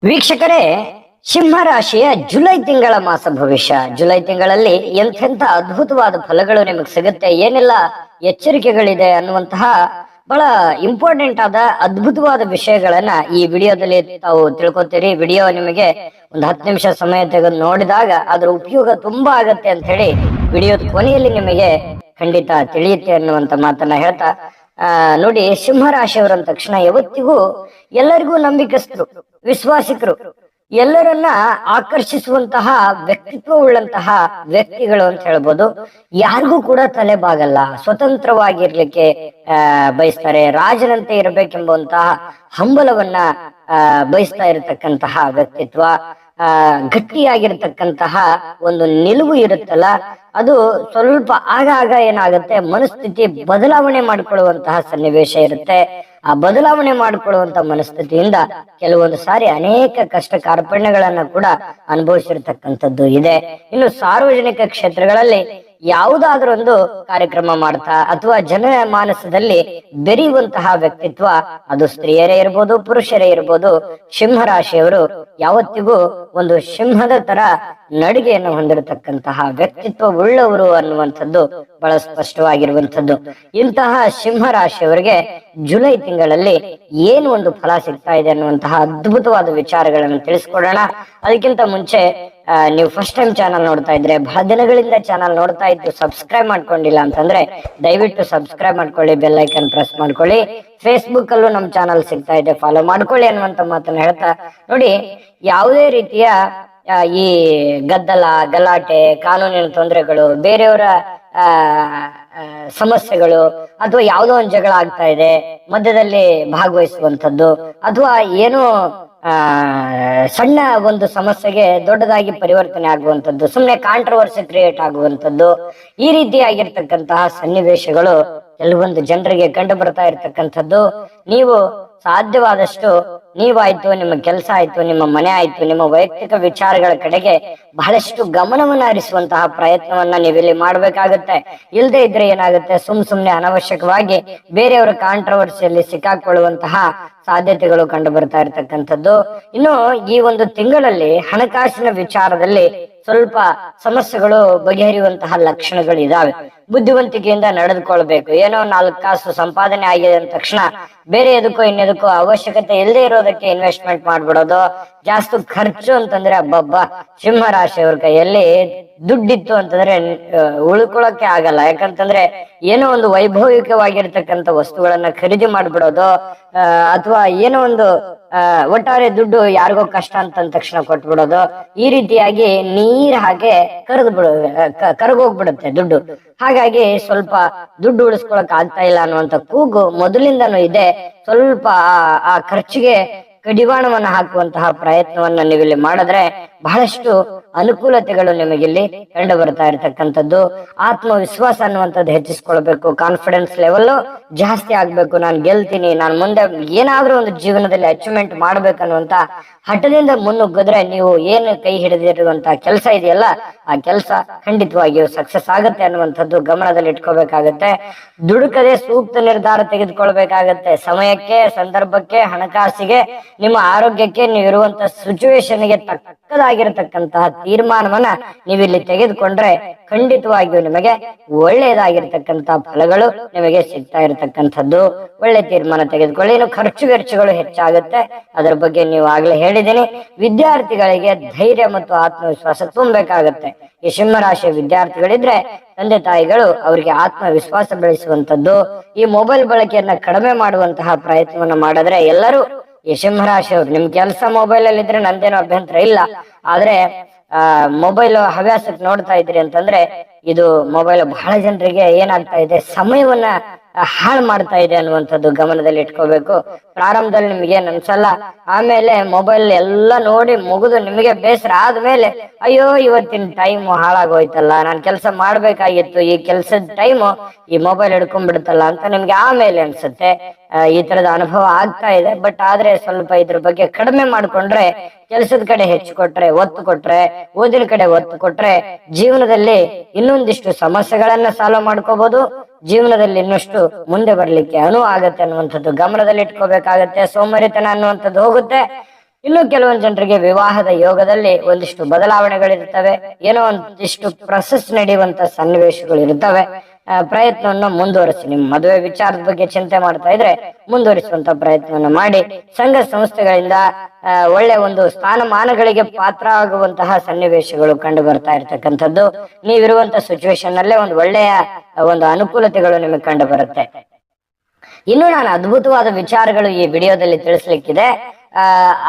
ವೀಕ್ಷಕರೇ, ಸಿಂಹ ರಾಶಿಯ ಜುಲೈ ತಿಂಗಳ ಮಾಸ ಭವಿಷ್ಯ. ಜುಲೈ ತಿಂಗಳಲ್ಲಿ ಎಂತೆಂಥ ಅದ್ಭುತವಾದ ಫಲಗಳು ನಿಮಗೆ ಸಿಗುತ್ತೆ, ಏನೆಲ್ಲ ಎಚ್ಚರಿಕೆಗಳಿದೆ ಅನ್ನುವಂತಹ ಬಹಳ ಇಂಪಾರ್ಟೆಂಟ್ ಆದ ಅದ್ಭುತವಾದ ವಿಷಯಗಳನ್ನ ಈ ವಿಡಿಯೋದಲ್ಲಿ ತಾವು ತಿಳ್ಕೊತೀರಿ. ವಿಡಿಯೋ ನಿಮಗೆ ಒಂದು 10 ನಿಮಿಷ ಸಮಯ ತೆಗೆದು ನೋಡಿದಾಗ ಅದರ ಉಪಯೋಗ ತುಂಬಾ ಆಗತ್ತೆ ಅಂತ ಹೇಳಿ ವಿಡಿಯೋದ ಕೊನೆಯಲ್ಲಿ ನಿಮಗೆ ಖಂಡಿತ ತಿಳಿಯುತ್ತೆ ಅನ್ನುವಂತ ಮಾತನ್ನ ಹೇಳ್ತಾ, ನೋಡಿ, ಸಿಂಹ ರಾಶಿಯವರ ತಕ್ಷಣ ಯಾವತ್ತಿಗೂ ಎಲ್ಲರಿಗೂ ನಂಬಿಕಸ್ಥರು, ವಿಶ್ವಾಸಿಕರು, ಎಲ್ಲರನ್ನ ಆಕರ್ಷಿಸುವಂತಹ ವ್ಯಕ್ತಿತ್ವ ಉಳ್ಳಂತಹ ವ್ಯಕ್ತಿಗಳು ಅಂತ ಹೇಳ್ಬೋದು. ಯಾರಿಗೂ ಕೂಡ ತಲೆಬಾಗಲ್ಲ, ಸ್ವತಂತ್ರವಾಗಿರ್ಲಿಕ್ಕೆ ಬಯಸ್ತಾರೆ, ರಾಜನಂತೆ ಇರಬೇಕೆಂಬುವಂತಹ ಹಂಬಲವನ್ನ ಬಯಸ್ತಾ ಇರತಕ್ಕಂತಹ ವ್ಯಕ್ತಿತ್ವ, ಗಟ್ಟಿಯಾಗಿರ್ತಕ್ಕಂತಹ ಒಂದು ನಿಲುವು ಇರುತ್ತಲ್ಲ, ಅದು ಸ್ವಲ್ಪ ಆಗಾಗ ಏನಾಗುತ್ತೆ, ಮನಸ್ಥಿತಿ ಬದಲಾವಣೆ ಮಾಡಿಕೊಳ್ಳುವಂತಹ ಸನ್ನಿವೇಶ ಇರುತ್ತೆ. ಆ ಬದಲಾವಣೆ ಮಾಡಿಕೊಳ್ಳುವಂತ ಮನಸ್ಥಿತಿಯಿಂದ ಕೆಲವೊಂದು ಸಾರಿ ಅನೇಕ ಕಷ್ಟ ಕಾರ್ಪಣ್ಯಗಳನ್ನ ಕೂಡ ಅನುಭವಿಸಿರ್ತಕ್ಕಂಥದ್ದು ಇದೆ. ಇನ್ನು ಸಾರ್ವಜನಿಕ ಕ್ಷೇತ್ರಗಳಲ್ಲಿ ಯಾವುದಾದ್ರೂ ಒಂದು ಕಾರ್ಯಕ್ರಮ ಮಾಡ್ತಾ ಅಥವಾ ಜನ ಮಾನಸದಲ್ಲಿ ಬೆರೆಯುವಂತಹ ವ್ಯಕ್ತಿತ್ವ, ಅದು ಸ್ತ್ರೀಯರೇ ಇರ್ಬೋದು, ಪುರುಷರೇ ಇರ್ಬೋದು, ಸಿಂಹ ರಾಶಿಯವರು ಯಾವತ್ತಿಗೂ ಒಂದು ಸಿಂಹದ ತರ ನಡಿಗೆಯನ್ನು ಹೊಂದಿರತಕ್ಕಂತಹ ವ್ಯಕ್ತಿತ್ವ ಉಳ್ಳವರು ಅನ್ನುವಂಥದ್ದು ಬಹಳ ಸ್ಪಷ್ಟವಾಗಿರುವಂಥದ್ದು. ಇಂತಹ ಸಿಂಹ ರಾಶಿಯವರಿಗೆ ಜುಲೈ ತಿಂಗಳಲ್ಲಿ ಏನು ಒಂದು ಫಲ ಸಿಗ್ತಾ ಇದೆ ಅನ್ನುವಂತಹ ಅದ್ಭುತವಾದ ವಿಚಾರಗಳನ್ನು ತಿಳಿಸ್ಕೊಡೋಣ. ಅದಕ್ಕಿಂತ ಮುಂಚೆ ನೀವು ಫಸ್ಟ್ ಟೈಮ್ ಚಾನಲ್ ನೋಡ್ತಾ ಇದ್ರೆ, ಬಹಳ ದಿನಗಳಿಂದ ಚಾನಲ್ ನೋಡ್ತಾ ಇದ್ದು ಸಬ್ಸ್ಕ್ರೈಬ್ ಮಾಡ್ಕೊಂಡಿಲ್ಲ ಅಂತಂದ್ರೆ ದಯವಿಟ್ಟು ಸಬ್ಸ್ಕ್ರೈಬ್ ಮಾಡ್ಕೊಳ್ಳಿ, ಬೆಲ್ ಐಕನ್ ಪ್ರೆಸ್ ಮಾಡ್ಕೊಳ್ಳಿ. ಫೇಸ್ಬುಕ್ ಅಲ್ಲೂ ನಮ್ ಚಾನಲ್ ಸಿಗ್ತಾ ಇದೆ, ಫಾಲೋ ಮಾಡ್ಕೊಳ್ಳಿ ಅನ್ನುವಂತ ಮಾತನ್ನ ಹೇಳ್ತಾ, ನೋಡಿ, ಯಾವುದೇ ರೀತಿಯ ಈ ಗದ್ದಲ, ಗಲಾಟೆ, ಕಾನೂನಿನ ತೊಂದರೆಗಳು, ಬೇರೆಯವರ ಸಮಸ್ಯೆಗಳು, ಅಥವಾ ಯಾವುದೋ ಒಂದು ಜಗಳ ಆಗ್ತಾ ಇದೆ ಮಧ್ಯದಲ್ಲಿ ಭಾಗವಹಿಸುವಂಥದ್ದು, ಅಥವಾ ಏನೋ ಸಣ್ಣ ಒಂದು ಸಮಸ್ಯೆಗೆ ದೊಡ್ಡದಾಗಿ ಪರಿವರ್ತನೆ ಆಗುವಂಥದ್ದು, ಸುಮ್ಮನೆ ಕಾಂಟ್ರವರ್ಸಿ ಕ್ರಿಯೇಟ್ ಆಗುವಂಥದ್ದು, ಈ ರೀತಿಯಾಗಿರ್ತಕ್ಕಂತಹ ಸನ್ನಿವೇಶಗಳು ಕೆಲವೊಂದು ಜನರಿಗೆ ಕಂಡು ಬರ್ತಾ ಇರ್ತಕ್ಕಂಥದ್ದು. ನೀವು ಸಾಧ್ಯವಾದಷ್ಟು ನೀವಾಯ್ತು, ನಿಮ್ಮ ಕೆಲಸ ಆಯ್ತು, ನಿಮ್ಮ ಮನೆ ಆಯ್ತು, ನಿಮ್ಮ ವೈಯಕ್ತಿಕ ವಿಚಾರಗಳ ಕಡೆಗೆ ಬಹಳಷ್ಟು ಗಮನವನ್ನ ಹರಿಸುವಂತಹ ಪ್ರಯತ್ನವನ್ನ ನೀವಿಲ್ಲಿ ಮಾಡ್ಬೇಕಾಗತ್ತೆ. ಇಲ್ಲದೆ ಇದ್ರೆ ಏನಾಗುತ್ತೆ, ಸುಮ್ನೆ ಅನವಶ್ಯಕವಾಗಿ ಬೇರೆಯವರ ಕಾಂಟ್ರವರ್ಸಿಯಲ್ಲಿ ಸಿಕ್ಕಾಕೊಳ್ಳುವಂತಹ ಸಾಧ್ಯತೆಗಳು ಕಂಡು ಬರ್ತಾ ಇರ್ತಕ್ಕಂಥದ್ದು. ಇನ್ನು ಈ ಒಂದು ತಿಂಗಳಲ್ಲಿ ಹಣಕಾಸಿನ ವಿಚಾರದಲ್ಲಿ ಸ್ವಲ್ಪ ಸಮಸ್ಯೆಗಳು ಬಗೆಹರಿಯುವಂತಹ ಲಕ್ಷಣಗಳು ಇದಾವೆ. ಬುದ್ಧಿವಂತಿಕೆಯಿಂದ ನಡೆದುಕೊಳ್ಬೇಕು. ಏನೋ 4 ಕಾಸು ಸಂಪಾದನೆ ಆಗಿದೆ ಅಂದ ತಕ್ಷಣ ಬೇರೆ ಎದಕ್ಕೋ ಇನ್ನೆದಕ್ಕೋ ಅವಶ್ಯಕತೆ ಇಲ್ಲದೆ ಇರೋದಕ್ಕೆ ಇನ್ವೆಸ್ಟ್ಮೆಂಟ್ ಮಾಡ್ಬಿಡೋದು. ಜಾಸ್ತಿ ಖರ್ಚು ಅಂತಂದ್ರೆ ಅಬ್ಬಬ್ಬ, ಸಿಂಹ ರಾಶಿಯವ್ರ ಕೈಯಲ್ಲಿ ದುಡ್ಡಿತ್ತು ಅಂತಂದ್ರೆ ಉಳ್ಕೊಳಕ್ಕೆ ಆಗಲ್ಲ. ಯಾಕಂತಂದ್ರೆ ಏನೋ ಒಂದು ವೈಭವಿಕವಾಗಿರ್ತಕ್ಕಂಥ ವಸ್ತುಗಳನ್ನ ಖರೀದಿ ಮಾಡ್ಬಿಡೋದು, ಅಥವಾ ಏನೋ ಒಂದು ಒಟ್ಟಾರೆ ದುಡ್ಡು ಯಾರಿಗೋ ಕಷ್ಟ ಅಂತಂದ ತಕ್ಷಣ ಕೊಟ್ಬಿಡೋದು, ಈ ರೀತಿಯಾಗಿ ನೀರ್ ಹಾಗೆ ಕರಗೋಗ್ಬಿಡುತ್ತೆ ದುಡ್ಡು. ಹಾಗಾಗಿ ಸ್ವಲ್ಪ ದುಡ್ಡು ಉಳಿಸ್ಕೊಳಕ್ ಆಗ್ತಾ ಇಲ್ಲ ಅನ್ನುವಂತ ಕೂಗು ಮೊದಲಿಂದನೂ ಇದೆ. ಸ್ವಲ್ಪ ಆ ಖರ್ಚಿಗೆ ಕಡಿವಾಣವನ್ನ ಹಾಕುವಂತಹ ಪ್ರಯತ್ನವನ್ನ ನೀವಿಲ್ಲಿ ಮಾಡಿದ್ರೆ ಬಹಳಷ್ಟು ಅನುಕೂಲತೆಗಳು ನಿಮಗಿಲ್ಲಿ ಕಂಡು ಬರ್ತಾ ಇರತಕ್ಕಂಥದ್ದು. ಆತ್ಮವಿಶ್ವಾಸ ಅನ್ನುವಂಥದ್ದು ಹೆಚ್ಚಿಸ್ಕೊಳ್ಬೇಕು, ಕಾನ್ಫಿಡೆನ್ಸ್ ಲೆವೆಲ್ ಜಾಸ್ತಿ ಆಗ್ಬೇಕು. ನಾನು ಗೆಲ್ತೀನಿ, ನಾನು ಮುಂದೆ ಏನಾದ್ರೂ ಒಂದು ಜೀವನದಲ್ಲಿ ಅಚೀವ್ಮೆಂಟ್ ಮಾಡ್ಬೇಕನ್ನುವಂತ ಹಠದಿಂದ ಮುನ್ನುಗ್ಗಿದ್ರೆ ನೀವು ಏನು ಕೈ ಹಿಡಿದಿರುವಂತ ಕೆಲಸ ಇದೆಯಲ್ಲ, ಆ ಕೆಲಸ ಖಂಡಿತವಾಗಿಯೂ ಸಕ್ಸಸ್ ಆಗುತ್ತೆ ಅನ್ನುವಂಥದ್ದು ಗಮನದಲ್ಲಿ ಇಟ್ಕೋಬೇಕಾಗತ್ತೆ. ದುಡುಕದೆ ಸೂಕ್ತ ನಿರ್ಧಾರ ತೆಗೆದುಕೊಳ್ಬೇಕಾಗತ್ತೆ. ಸಮಯಕ್ಕೆ, ಸಂದರ್ಭಕ್ಕೆ, ಹಣಕಾಸಿಗೆ, ನಿಮ್ಮ ಆರೋಗ್ಯಕ್ಕೆ, ನೀವಿರುವಂತ ಸಿಚುವೇಶನ್ಗೆ ತಕ್ಕದಾಗಿರತಕ್ಕಂತಹ ತೀರ್ಮಾನವನ್ನ ನೀವಿಲ್ಲಿ ತೆಗೆದುಕೊಂಡ್ರೆ ಖಂಡಿತವಾಗಿಯೂ ನಿಮಗೆ ಒಳ್ಳೆಯದಾಗಿರ್ತಕ್ಕಂತಹ ಫಲಗಳು ನಿಮಗೆ ಸಿಗ್ತಾ ಇರತಕ್ಕಂಥದ್ದು. ಒಳ್ಳೆ ತೀರ್ಮಾನ ತೆಗೆದುಕೊಳ್ಳಿ. ಇನ್ನು ಖರ್ಚು ವೆಚ್ಚಗಳು ಹೆಚ್ಚಾಗುತ್ತೆ, ಅದರ ಬಗ್ಗೆ ನೀವು ಆಗ್ಲೇ ಹೇಳಿದ್ದೀನಿ. ವಿದ್ಯಾರ್ಥಿಗಳಿಗೆ ಧೈರ್ಯ ಮತ್ತು ಆತ್ಮವಿಶ್ವಾಸ ತುಂಬಬೇಕಾಗತ್ತೆ. ಈ ಸಿಂಹ ರಾಶಿಯ ವಿದ್ಯಾರ್ಥಿಗಳಿದ್ರೆ ತಂದೆ ತಾಯಿಗಳು ಅವರಿಗೆ ಆತ್ಮವಿಶ್ವಾಸ ಬೆಳೆಸುವಂತದ್ದು, ಈ ಮೊಬೈಲ್ ಬಳಕೆಯನ್ನ ಕಡಿಮೆ ಮಾಡುವಂತಹ ಪ್ರಯತ್ನವನ್ನ ಮಾಡಿದ್ರೆ ಎಲ್ಲರೂ, ಈ ಸಿಂಹ ರಾಶಿಯವ್ರು, ನಿಮ್ ಕೆಲಸ ಮೊಬೈಲ್ ಅಲ್ಲಿ ಇದ್ರೆ ನಂದೇನೋ ಅಭ್ಯಂತರ ಇಲ್ಲ. ಆದ್ರೆ ಮೊಬೈಲ್ ಹವ್ಯಾಸಕ್ಕೆ ನೋಡ್ತಾ ಇದ್ರಿ ಅಂತಂದ್ರೆ ಇದು ಮೊಬೈಲ್ ಬಹಳ ಜನರಿಗೆ ಏನಾಗ್ತಾ ಇದೆ, ಸಮಯವನ್ನ ಹಾಳು ಮಾಡ್ತಾ ಇದೆ ಅನ್ನುವಂಥದ್ದು ಗಮನದಲ್ಲಿ ಇಟ್ಕೋಬೇಕು. ಪ್ರಾರಂಭದಲ್ಲಿ ನಿಮ್ಗೆ ಏನ್ ಅನ್ಸಲ್ಲ, ಆಮೇಲೆ ಮೊಬೈಲ್ ಎಲ್ಲ ನೋಡಿ ಮುಗಿದು ನಿಮಗೆ ಬೇಸರ ಆದ್ಮೇಲೆ ಅಯ್ಯೋ ಇವತ್ತಿನ ಟೈಮ್ ಹಾಳಾಗೋಯ್ತಲ್ಲ, ನಾನ್ ಕೆಲಸ ಮಾಡ್ಬೇಕಾಗಿತ್ತು, ಈ ಕೆಲ್ಸದ ಟೈಮ್ ಈ ಮೊಬೈಲ್ ಹಿಡ್ಕೊಂಡ್ಬಿಡುತ್ತಲ್ಲ ಅಂತ ನಿಮ್ಗೆ ಆಮೇಲೆ ಅನ್ಸುತ್ತೆ. ಈ ತರದ ಅನುಭವ ಆಗ್ತಾ ಇದೆ. ಬಟ್ ಆದ್ರೆ ಸ್ವಲ್ಪ ಇದ್ರ ಬಗ್ಗೆ ಕಡಿಮೆ ಮಾಡ್ಕೊಂಡ್ರೆ, ಕೆಲಸದ ಕಡೆ ಹೆಚ್ಚು ಕೊಟ್ರೆ, ಒತ್ತು ಕೊಟ್ರೆ, ಓದಿನ ಕಡೆ ಒತ್ತು ಕೊಟ್ರೆ ಜೀವನದಲ್ಲಿ ಇನ್ನೊಂದಿಷ್ಟು ಸಮಸ್ಯೆಗಳನ್ನ ಸಾಲ್ವ್ ಮಾಡ್ಕೋಬಹುದು. ಜೀವನದಲ್ಲಿ ಇನ್ನಷ್ಟು ಮುಂದೆ ಬರ್ಲಿಕ್ಕೆ ಅನುವು ಆಗತ್ತೆ ಅನ್ನುವಂಥದ್ದು ಗಮನದಲ್ಲಿ ಇಟ್ಕೋಬೇಕಾಗತ್ತೆ. ಸೋಮಾರಿತನ ಅನ್ನುವಂಥದ್ದು ಹೋಗುತ್ತೆ. ಇನ್ನು ಕೆಲವೊಂದು ಜನರಿಗೆ ವಿವಾಹದ ಯೋಗದಲ್ಲಿ ಒಂದಿಷ್ಟು ಬದಲಾವಣೆಗಳಿರ್ತವೆ, ಏನೋ ಒಂದಿಷ್ಟು ಪ್ರೊಸೆಸ್ ನಡೆಯುವಂತ ಸನ್ನಿವೇಶಗಳು ಇರ್ತವೆ. ಪ್ರಯತ್ನವನ್ನು ಮುಂದುವರಿಸಿ. ನಿಮ್ ಮದುವೆ ವಿಚಾರದ ಬಗ್ಗೆ ಚಿಂತೆ ಮಾಡ್ತಾ ಇದ್ರೆ ಮುಂದುವರಿಸುವಂತ ಪ್ರಯತ್ನವನ್ನು ಮಾಡಿ. ಸಂಘ ಸಂಸ್ಥೆಗಳಿಂದ ಒಳ್ಳೆ ಒಂದು ಸ್ಥಾನಮಾನಗಳಿಗೆ ಪಾತ್ರ ಆಗುವಂತಹ ಸನ್ನಿವೇಶಗಳು ಕಂಡು ಬರ್ತಾ ಇರ್ತಕ್ಕಂಥದ್ದು. ನೀವಿರುವಂತ ಸಿಚುವೇಶನ್ ನಲ್ಲೇ ಒಂದು ಒಳ್ಳೆಯ ಒಂದು ಅನುಕೂಲತೆಗಳು ನಿಮಗೆ ಕಂಡು ಬರುತ್ತೆ. ಇನ್ನು ನಾನು ಅದ್ಭುತವಾದ ವಿಚಾರಗಳು ಈ ವಿಡಿಯೋದಲ್ಲಿ ತಿಳಿಸ್ಲಿಕ್ಕಿದೆ.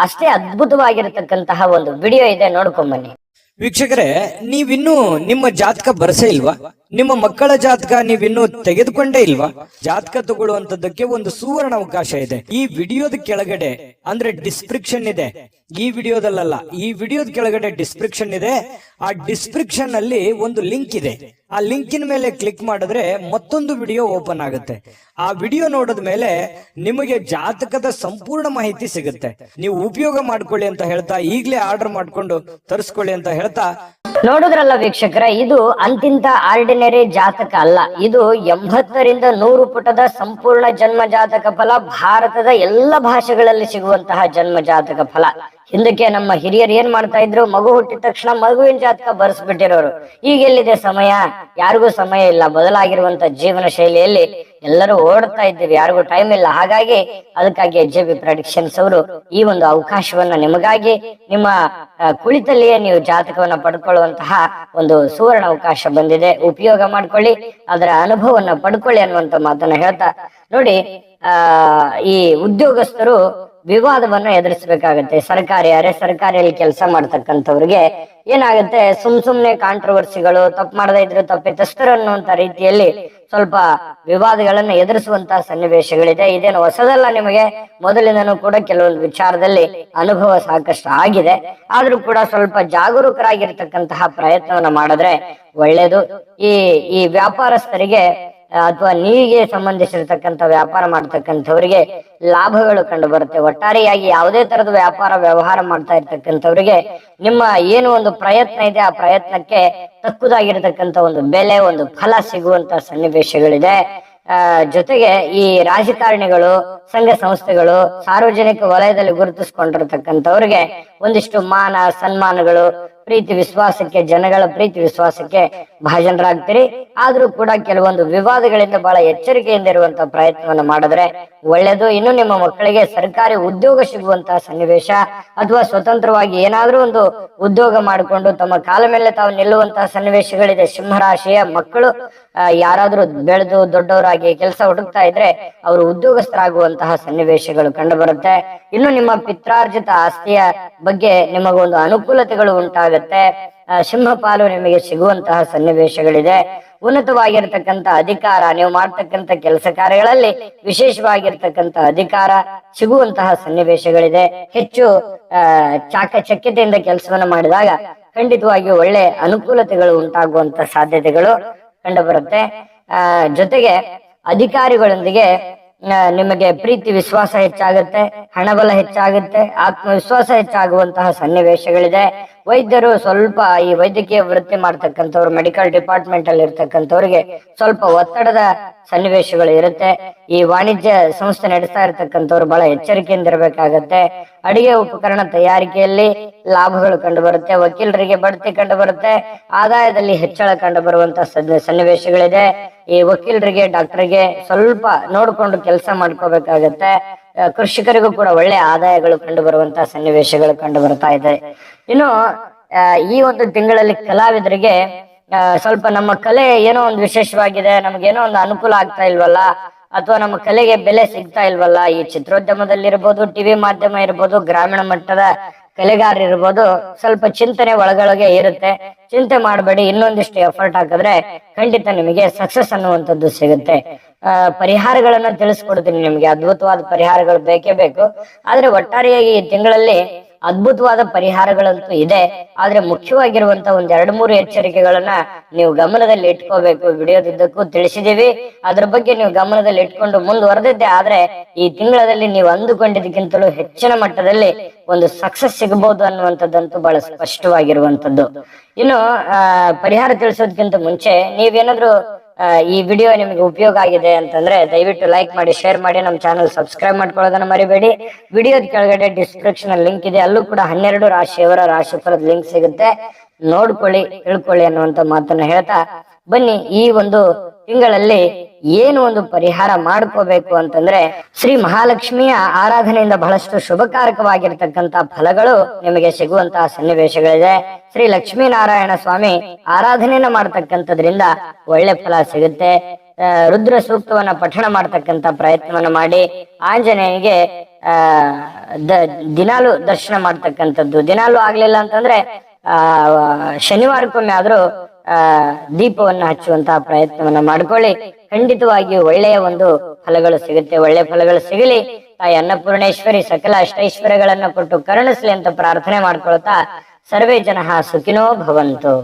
ಅಷ್ಟೇ ಅದ್ಭುತವಾಗಿರತಕ್ಕಂತಹ ಒಂದು ವಿಡಿಯೋ ಇದೆ, ನೋಡ್ಕೊಂಬನ್ನಿ. ವೀಕ್ಷಕರೇ, ನೀವಿನ್ನೂ ನಿಮ್ಮ ಜಾತಕ ಬರಸೇ ಇಲ್ವಾ? ನಿಮ್ಮ ಮಕ್ಕಳ ಜಾತಕ ನೀವಿನ್ನೂ ತೆಗೆದುಕೊಂಡೇ ಇಲ್ವಾ? ಜಾತಕ ತಗೊಳ್ಳುವಂತದ್ದಕ್ಕೆ ಒಂದು ಸುವರ್ಣ ಅವಕಾಶ ಇದೆ. ಈ ವಿಡಿಯೋದ ಕೆಳಗಡೆ ಅಂದ್ರೆ ಡಿಸ್ಕ್ರಿಪ್ಷನ್ ಇದೆ. ಈ ವಿಡಿಯೋದಲ್ಲ, ಈ ವಿಡಿಯೋದ ಕೆಳಗಡೆ ಡಿಸ್ಕ್ರಿಪ್ಷನ್ ಇದೆ. ಆ ಡಿಸ್ಕ್ರಿಪ್ಷನ್ ಅಲ್ಲಿ ಒಂದು ಲಿಂಕ್ ಇದೆ. ಆ ಲಿಂಕಿನ ಮೇಲೆ ಕ್ಲಿಕ್ ಮಾಡಿದ್ರೆ ಮತ್ತೊಂದು ವಿಡಿಯೋ ಓಪನ್ ಆಗುತ್ತೆ. ಆ ವಿಡಿಯೋ ನೋಡಿದ ಮೇಲೆ ನಿಮಗೆ ಜಾತಕದ ಸಂಪೂರ್ಣ ಮಾಹಿತಿ ಸಿಗುತ್ತೆ. ನೀವು ಉಪಯೋಗ ಮಾಡ್ಕೊಳ್ಳಿ ಅಂತ ಹೇಳ್ತಾ, ಈಗಲೇ ಆರ್ಡರ್ ಮಾಡ್ಕೊಂಡು ತರಿಸ್ಕೊಳ್ಳಿ ಅಂತ ಹೇಳ್ತಾ. ನೋಡುದ್ರಲ್ಲ ವೀಕ್ಷಕರೇ, ಇದು ಅಂತಿಂತ ಆರ್ಡಿನರಿ ಜಾತಕ ಅಲ್ಲ. ಇದು 80ರಿಂದ 100 ಪುಟದ ಸಂಪೂರ್ಣ ಜನ್ಮ ಜಾತಕ ಫಲ. ಭಾರತದ ಎಲ್ಲ ಭಾಷೆಗಳಲ್ಲಿ ಸಿಗುವಂತಹ ಜನ್ಮ ಜಾತಕ ಫಲ. ಹಿಂದಕ್ಕೆ ನಮ್ಮ ಹಿರಿಯರು ಏನ್ ಮಾಡ್ತಾ ಇದ್ರು, ಮಗು ಹುಟ್ಟಿದ ತಕ್ಷಣ ಮಗುವಿನ ಜಾತಕ ಬರ್ಸ್ಬಿಟ್ಟಿರೋರು. ಈಗ ಎಲ್ಲಿದೆ ಸಮಯ? ಯಾರಿಗೂ ಸಮಯ ಇಲ್ಲ. ಬದಲಾಗಿರುವಂತ ಜೀವನ ಶೈಲಿಯಲ್ಲಿ ಎಲ್ಲರೂ ಓಡ್ತಾ ಇದ್ದೀವಿ, ಯಾರಿಗೂ ಟೈಮ್ ಇಲ್ಲ. ಹಾಗಾಗಿ ಅದಕ್ಕಾಗಿ HJB ಪ್ರೆಡಿಕ್ಷನ್ಸ್ ಅವರು ಈ ಒಂದು ಅವಕಾಶವನ್ನ ನಿಮಗಾಗಿ ನಿಮ್ಮ ಕುಳಿತಲ್ಲಿಯೇ ನೀವು ಜಾತಕವನ್ನ ಪಡ್ಕೊಳ್ಳುವಂತಹ ಒಂದು ಸುವರ್ಣ ಅವಕಾಶ ಬಂದಿದೆ. ಉಪಯೋಗ ಮಾಡ್ಕೊಳ್ಳಿ, ಅದರ ಅನುಭವವನ್ನ ಪಡ್ಕೊಳ್ಳಿ ಅನ್ನುವಂತ ಮಾತನ್ನ ಹೇಳ್ತಾ, ನೋಡಿ, ಈ ಉದ್ಯೋಗಸ್ಥರು ವಿವಾದವನ್ನ ಎದುರಿಸಬೇಕಾಗತ್ತೆ. ಸರ್ಕಾರಿ ಅರೆ ಸರ್ಕಾರಿಯಲ್ಲಿ ಕೆಲಸ ಮಾಡ್ತಕ್ಕಂಥವ್ರಿಗೆ ಏನಾಗುತ್ತೆ, ಸುಮ್ನೆ ಕಾಂಟ್ರವರ್ಸಿಗಳು, ತಪ್ಪು ಮಾಡದೇ ಇದ್ರು ತಪ್ಪಿತಸ್ಥರು ಅನ್ನುವಂತ ರೀತಿಯಲ್ಲಿ ಸ್ವಲ್ಪ ವಿವಾದಗಳನ್ನ ಎದುರಿಸುವಂತಹ ಸನ್ನಿವೇಶಗಳಿದೆ. ಇದೇನು ಹೊಸದಲ್ಲ ನಿಮಗೆ, ಮೊದಲಿಂದನೂ ಕೂಡ ಕೆಲವೊಂದು ವಿಚಾರದಲ್ಲಿ ಅನುಭವ ಸಾಕಷ್ಟು ಆಗಿದೆ. ಆದ್ರೂ ಕೂಡ ಸ್ವಲ್ಪ ಜಾಗರೂಕರಾಗಿರ್ತಕ್ಕಂತಹ ಪ್ರಯತ್ನವನ್ನ ಮಾಡಿದ್ರೆ ಒಳ್ಳೇದು. ಈ ವ್ಯಾಪಾರಸ್ಥರಿಗೆ ಅಥವಾ ನೀರಿಗೆ ಸಂಬಂಧಿಸಿರ್ತಕ್ಕಂಥ ವ್ಯಾಪಾರ ಮಾಡ್ತಕ್ಕಂಥವ್ರಿಗೆ ಲಾಭಗಳು ಕಂಡು ಬರುತ್ತೆ. ಒಟ್ಟಾರೆಯಾಗಿ ಯಾವುದೇ ತರದ ವ್ಯಾಪಾರ ವ್ಯವಹಾರ ಮಾಡ್ತಾ ಇರ್ತಕ್ಕಂಥವ್ರಿಗೆ ನಿಮ್ಮ ಏನು ಒಂದು ಪ್ರಯತ್ನ ಇದೆ, ಆ ಪ್ರಯತ್ನಕ್ಕೆ ತಕ್ಕುದಾಗಿರ್ತಕ್ಕಂಥ ಒಂದು ಬೆಲೆ, ಒಂದು ಫಲ ಸಿಗುವಂತ ಸನ್ನಿವೇಶಗಳಿದೆ. ಜೊತೆಗೆ ಈ ರಾಜಕಾರಣಿಗಳು, ಸಂಘ ಸಂಸ್ಥೆಗಳು, ಸಾರ್ವಜನಿಕ ವಲಯದಲ್ಲಿ ಗುರುತಿಸಿಕೊಂಡಿರ್ತಕ್ಕಂಥವ್ರಿಗೆ ಒಂದಿಷ್ಟು ಮಾನ ಸನ್ಮಾನಗಳು, ಪ್ರೀತಿ ವಿಶ್ವಾಸಕ್ಕೆ, ಜನಗಳ ಪ್ರೀತಿ ವಿಶ್ವಾಸಕ್ಕೆ ಭಾಜನರಾಗ್ತೀರಿ. ಆದ್ರೂ ಕೂಡ ಕೆಲವೊಂದು ವಿವಾದಗಳಿಂದ ಬಹಳ ಎಚ್ಚರಿಕೆಯಿಂದ ಇರುವಂತಹ ಪ್ರಯತ್ನವನ್ನು ಮಾಡಿದ್ರೆ ಒಳ್ಳೇದು. ಇನ್ನು ನಿಮ್ಮ ಮಕ್ಕಳಿಗೆ ಸರ್ಕಾರಿ ಉದ್ಯೋಗ ಸಿಗುವಂತಹ ಸನ್ನಿವೇಶ ಅಥವಾ ಸ್ವತಂತ್ರವಾಗಿ ಏನಾದ್ರೂ ಒಂದು ಉದ್ಯೋಗ ಮಾಡಿಕೊಂಡು ತಮ್ಮ ಕಾಲ ಮೇಲೆ ತಾವು ನಿಲ್ಲುವಂತಹ ಸನ್ನಿವೇಶಗಳಿದೆ. ಸಿಂಹರಾಶಿಯ ಮಕ್ಕಳು ಯಾರಾದ್ರೂ ಬೆಳೆದು ದೊಡ್ಡವರಾಗಿ ಕೆಲಸ ಹುಡುಕ್ತಾ ಇದ್ರೆ ಅವರು ಉದ್ಯೋಗಸ್ಥರಾಗುವಂತಹ ಸನ್ನಿವೇಶಗಳು ಕಂಡು ಬರುತ್ತೆ. ಇನ್ನು ನಿಮ್ಮ ಪಿತ್ರಾರ್ಜಿತ ಆಸ್ತಿಯ ಬಗ್ಗೆ ನಿಮಗೊಂದು ಅನುಕೂಲತೆಗಳು ಉಂಟಾಗುತ್ತೆ. ಸಿಂಹಪಾಲು ನಿಮಗೆ ಸಿಗುವಂತಹ ಸನ್ನಿವೇಶಗಳಿದೆ. ಉನ್ನತವಾಗಿರ್ತಕ್ಕಂಥ ಅಧಿಕಾರ, ನೀವು ಮಾಡ್ತಕ್ಕಂಥ ಕೆಲಸ ಕಾರ್ಯಗಳಲ್ಲಿ ವಿಶೇಷವಾಗಿರ್ತಕ್ಕಂಥ ಅಧಿಕಾರ ಸಿಗುವಂತಹ ಸನ್ನಿವೇಶಗಳಿದೆ. ಹೆಚ್ಚು ಚಾಕಚಕ್ಯತೆಯಿಂದ ಕೆಲಸವನ್ನ ಮಾಡಿದಾಗ ಖಂಡಿತವಾಗಿಯೂ ಒಳ್ಳೆ ಅನುಕೂಲತೆಗಳು ಉಂಟಾಗುವಂತ ಸಾಧ್ಯತೆಗಳು ಕಂಡು ಬರುತ್ತೆ. ಜೊತೆಗೆ ಅಧಿಕಾರಿಗಳೊಂದಿಗೆ ನಿಮಗೆ ಪ್ರೀತಿ ವಿಶ್ವಾಸ ಹೆಚ್ಚಾಗುತ್ತೆ, ಹಣಬಲ ಹೆಚ್ಚಾಗುತ್ತೆ, ಆತ್ಮವಿಶ್ವಾಸ ಹೆಚ್ಚಾಗುವಂತಹ ಸನ್ನಿವೇಶಗಳಿದೆ. ವೈದ್ಯರು ಸ್ವಲ್ಪ ಈ ವೈದ್ಯಕೀಯ ವೃತ್ತಿ ಮಾಡ್ತಕ್ಕಂಥವ್ರು, ಮೆಡಿಕಲ್ ಡಿಪಾರ್ಟ್ಮೆಂಟ್ ಅಲ್ಲಿ ಇರ್ತಕ್ಕಂಥವ್ರಿಗೆ ಸ್ವಲ್ಪ ಒತ್ತಡದ ಸನ್ನಿವೇಶಗಳು ಇರುತ್ತೆ. ಈ ವಾಣಿಜ್ಯ ಸಂಸ್ಥೆ ನಡೆಸ್ತಾ ಇರ್ತಕ್ಕಂಥವ್ರು ಬಹಳ ಎಚ್ಚರಿಕೆಯಿಂದ ಇರಬೇಕಾಗತ್ತೆ. ಅಡಿಗೆ ಉಪಕರಣ ತಯಾರಿಕೆಯಲ್ಲಿ ಲಾಭಗಳು ಕಂಡು ಬರುತ್ತೆ. ವಕೀಲರಿಗೆ ಬಡ್ತಿ ಕಂಡು ಬರುತ್ತೆ. ಆದಾಯದಲ್ಲಿ ಹೆಚ್ಚಳ ಕಂಡು ಬರುವಂತ ಸನ್ನಿವೇಶಗಳಿದೆ. ಈ ವಕೀಲರಿಗೆ, ಡಾಕ್ಟರ್ಗೆ ಸ್ವಲ್ಪ ನೋಡ್ಕೊಂಡು ಕೆಲಸ ಮಾಡ್ಕೋಬೇಕಾಗತ್ತೆ. ಕೃಷಿಕರಿಗೂ ಕೂಡ ಒಳ್ಳೆ ಆದಾಯಗಳು ಕಂಡು ಬರುವಂತಹ ಸನ್ನಿವೇಶಗಳು ಕಂಡು ಬರ್ತಾ ಇದೆ. ಇನ್ನು ಈ ಒಂದು ತಿಂಗಳಲ್ಲಿ ಕಲಾವಿದರಿಗೆ ಸ್ವಲ್ಪ ನಮ್ಮ ಕಲೆ ಏನೋ ಒಂದು ವಿಶೇಷವಾಗಿದೆ, ನಮ್ಗೇನೋ ಒಂದು ಅನುಕೂಲ ಆಗ್ತಾ ಇಲ್ವಲ್ಲ, ಅಥವಾ ನಮ್ಮ ಕಲೆಗೆ ಬೆಲೆ ಸಿಗ್ತಾ ಇಲ್ವಲ್ಲ, ಈ ಚಿತ್ರೋದ್ಯಮದಲ್ಲಿ ಇರ್ಬೋದು, ಟಿವಿ ಮಾಧ್ಯಮ ಇರ್ಬೋದು, ಗ್ರಾಮೀಣ ಮಟ್ಟದ ಕಲೆಗಾರ ಇರ್ಬೋದು, ಸ್ವಲ್ಪ ಚಿಂತನೆ ಒಳಗೊಳಗೆ ಇರುತ್ತೆ. ಚಿಂತೆ ಮಾಡಬೇಡಿ, ಇನ್ನೊಂದಿಷ್ಟು ಎಫರ್ಟ್ ಹಾಕಿದ್ರೆ ಖಂಡಿತ ನಿಮಗೆ ಸಕ್ಸಸ್ ಅನ್ನುವಂಥದ್ದು ಸಿಗುತ್ತೆ. ಪರಿಹಾರಗಳನ್ನ ತಿಳಿಸ್ಕೊಡ್ತೀನಿ ನಿಮ್ಗೆ. ಅದ್ಭುತವಾದ ಪರಿಹಾರಗಳು ಬೇಕೇ ಬೇಕು. ಆದ್ರೆ ಒಟ್ಟಾರೆಯಾಗಿ ಈ ತಿಂಗಳಲ್ಲಿ ಅದ್ಭುತವಾದ ಪರಿಹಾರಗಳಂತೂ ಇದೆ. ಆದ್ರೆ ಮುಖ್ಯವಾಗಿರುವಂತ ಒಂದ್ 2-3 ಎಚ್ಚರಿಕೆಗಳನ್ನ ನೀವು ಗಮನದಲ್ಲಿ ಇಟ್ಕೋಬೇಕು. ವಿಡಿಯೋದಿದ್ದಕ್ಕೂ ತಿಳಿಸಿದೀವಿ, ಅದ್ರ ಬಗ್ಗೆ ನೀವು ಗಮನದಲ್ಲಿ ಇಟ್ಕೊಂಡು ಮುಂದುವರೆದಿದ್ದೆ ಆದ್ರೆ ಈ ತಿಂಗಳಲ್ಲಿ ನೀವು ಅಂದುಕೊಂಡಿದ್ದಕ್ಕಿಂತಲೂ ಹೆಚ್ಚಿನ ಮಟ್ಟದಲ್ಲಿ ಒಂದು ಸಕ್ಸಸ್ ಸಿಗಬಹುದು ಅನ್ನುವಂಥದ್ದಂತೂ ಬಹಳ ಸ್ಪಷ್ಟವಾಗಿರುವಂತದ್ದು. ಇನ್ನು ಪರಿಹಾರ ತಿಳಿಸೋದಕ್ಕಿಂತ ಮುಂಚೆ ನೀವೇನಾದ್ರೂ ಈ ವಿಡಿಯೋ ನಿಮಗೆ ಉಪಯೋಗ ಆಗಿದೆ ಅಂತಂದ್ರೆ ದಯವಿಟ್ಟು ಲೈಕ್ ಮಾಡಿ, ಶೇರ್ ಮಾಡಿ, ನಮ್ಮ ಚಾನಲ್ ಸಬ್ಸ್ಕ್ರೈಬ್ ಮಾಡ್ಕೊಳ್ಳೋದನ್ನ ಮರಿಬೇಡಿ. ವಿಡಿಯೋದ ಕೆಳಗಡೆ ಡಿಸ್ಕ್ರಿಪ್ಷನ್ ಲಿಂಕ್ ಇದೆ, ಅಲ್ಲೂ ಕೂಡ 12 ರಾಶಿಯವರ ರಾಶಿಫಲದ ಲಿಂಕ್ ಸಿಗುತ್ತೆ. ನೋಡ್ಕೊಳ್ಳಿ, ತಿಳ್ಕೊಳ್ಳಿ ಅನ್ನುವಂತ ಮಾತನ್ನ ಹೇಳ್ತಾ ಬನ್ನಿ, ಈ ಒಂದು ತಿಂಗಳಲ್ಲಿ ಏನು ಒಂದು ಪರಿಹಾರ ಮಾಡ್ಕೋಬೇಕು ಅಂತಂದ್ರೆ, ಶ್ರೀ ಮಹಾಲಕ್ಷ್ಮಿಯ ಆರಾಧನೆಯಿಂದ ಬಹಳಷ್ಟು ಶುಭಕಾರಕವಾಗಿರ್ತಕ್ಕಂತ ಫಲಗಳು ನಿಮಗೆ ಸಿಗುವಂತಹ ಸನ್ನಿವೇಶಗಳಿದೆ. ಶ್ರೀ ಲಕ್ಷ್ಮೀನಾರಾಯಣ ಸ್ವಾಮಿ ಆರಾಧನೆಯನ್ನ ಮಾಡ್ತಕ್ಕಂಥದ್ರಿಂದ ಒಳ್ಳೆ ಫಲ ಸಿಗುತ್ತೆ. ರುದ್ರ ಸೂಕ್ತವನ್ನ ಪಠಣ ಮಾಡ್ತಕ್ಕಂತ ಪ್ರಯತ್ನವನ್ನ ಮಾಡಿ, ಆಂಜನೇಯನಿಗೆ ದಿನಾಲು ದರ್ಶನ ಮಾಡ್ತಕ್ಕಂಥದ್ದು. ದಿನಾಲು ಆಗ್ಲಿಲ್ಲ ಅಂತಂದ್ರೆ ಶನಿವಾರಕ್ಕೊಮ್ಮೆ ಆದ್ರೂ ದೀಪವನ್ನ ಹಚ್ಚುವಂತಹ ಪ್ರಯತ್ನವನ್ನ ಮಾಡ್ಕೊಳ್ಳಿ. ಖಂಡಿತವಾಗಿಯೂ ಒಳ್ಳೆಯ ಒಂದು ಫಲಗಳು ಸಿಗುತ್ತೆ. ಒಳ್ಳೆ ಫಲಗಳು ಸಿಗಲಿ. ತಾಯಿ ಅನ್ನಪೂರ್ಣೇಶ್ವರಿ ಸಕಲ ಅಷ್ಟೈಶ್ವರ್ಯಗಳನ್ನ ಕೊಟ್ಟು ಕರುಣಿಸ್ಲಿ ಅಂತ ಪ್ರಾರ್ಥನೆ ಮಾಡ್ಕೊಳ್ತಾ ಸರ್ವೇ ಜನಃ ಸುಖಿನೋ ಭವಂತು.